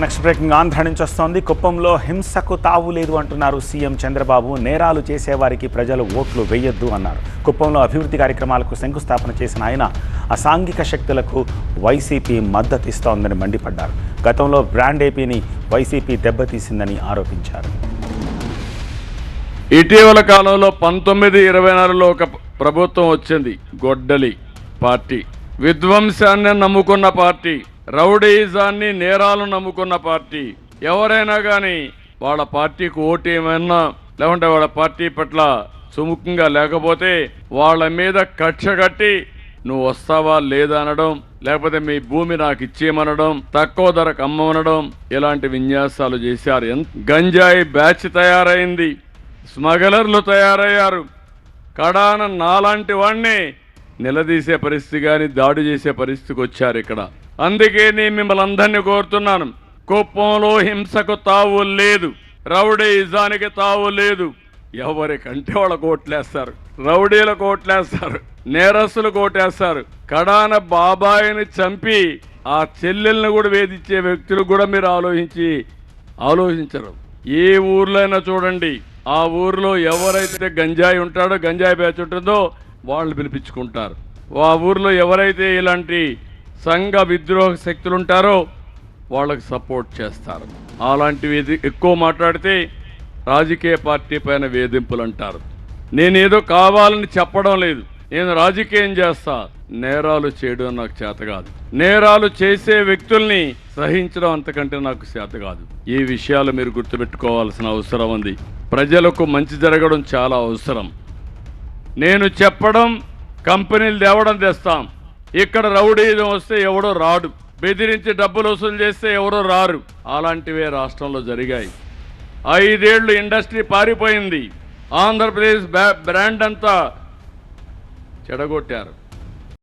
Next breaking Andhra నుంచి వస్తోంది. కుప్పంలో హింసకు తావు లేదు అంటున్నారు సీఎం చంద్రబాబు. నేరాలు చేసేవారికి ప్రజలు ఓట్లు వేయొద్దు అన్నారు. కుప్పంలో అభివృద్ధి కార్యక్రమాలకు శంకుస్థాపన చేసిన ఆయన అసాంఘిక శక్తులకు వైసీపీ మద్దతు ఇస్తోందని మండిపడ్డారు. గతంలో బ్రాండ్ ఏపీని వైసీపీ దెబ్బతీసిందని ఆరోపించారు. ఇటీవల కాలంలో 1924లో ఒక ప్రభుత్వం వచ్చింది. గొడ్డలి పార్టీ, విధ్వంసాన్ని నమ్ముకున్న పార్టీ, రౌడీజాన్ని, నేరాలను నమ్ముకున్న పార్టీ. ఎవరైనా కానీ వాళ్ళ పార్టీకి ఓటు ఏమన్నా లేకుంటే వాళ్ళ పార్టీ పట్ల సుముఖంగా లేకపోతే వాళ్ళ మీద కక్ష కట్టి నువ్వు వస్తావా లేదా అనడం, లేకపోతే మీ భూమి నాకు ఇచ్చేయమనడం, తక్కువ ధరకు అమ్మనడం, ఇలాంటి విన్యాసాలు చేశారు. గంజాయి బ్యాచ్ తయారైంది, స్మగ్లర్లు తయారయ్యారు. కడాన నాలాంటి వాడిని నిలదీసే పరిస్థితి కానీ దాడి చేసే పరిస్థితికి వచ్చారు ఇక్కడ. అందుకే నేను మిమ్మల్ని అందరినీ కోరుతున్నాను, కుప్పంలో హింసకు తావు లేదు, రౌడీజానికి తావు లేదు. ఎవరికంటే వాళ్ళకు ఓట్లేస్తారు, రౌడీలకు ఓట్లేస్తారు, నేరస్తులకు ఓటేస్తారు. కడాన బాబాయిని చంపి ఆ చెల్లెల్ని కూడా వేధించే వ్యక్తులు కూడా మీరు ఆలోచించరు. ఏ ఊర్లో అయినా చూడండి, ఆ ఊర్లో ఎవరైతే గంజాయి ఉంటాడో, గంజాయి బ్యాచ్ ఉంటుందో వాళ్ళు పిలిపించుకుంటారు. ఆ ఊర్లో ఎవరైతే ఇలాంటి సంఘ విద్రోహ శక్తులు ఉంటారో వాళ్ళకి సపోర్ట్ చేస్తారు. అలాంటివి ఎక్కువ మాట్లాడితే రాజకీయ పార్టీ పైన వేధింపులు అంటారు. నేనేదో కావాలని చెప్పడం లేదు, నేను రాజకీయం చేస్తా. నేరాలు చేయడం నాకు చేత కాదు, నేరాలు చేసే వ్యక్తుల్ని సహించడం అంతకంటే నాకు చేత కాదు. ఈ విషయాలు మీరు గుర్తుపెట్టుకోవాల్సిన అవసరం ఉంది. ప్రజలకు మంచి జరగడం చాలా అవసరం. నేను చెప్పడం, కంపెనీలు తేవడం తెస్తాం. ఇక్కడ రౌడీజం వస్తే ఎవడో రాడు, బెదిరించి డబ్బులు వసూలు చేస్తే ఎవరో రారు. అలాంటివే రాష్ట్రంలో జరిగాయి. 5 ఏళ్లు ఇండస్ట్రీ పారిపోయింది. ఆంధ్రప్రదేశ్ బ్రాండ్ అంతా చెడగొట్టారు.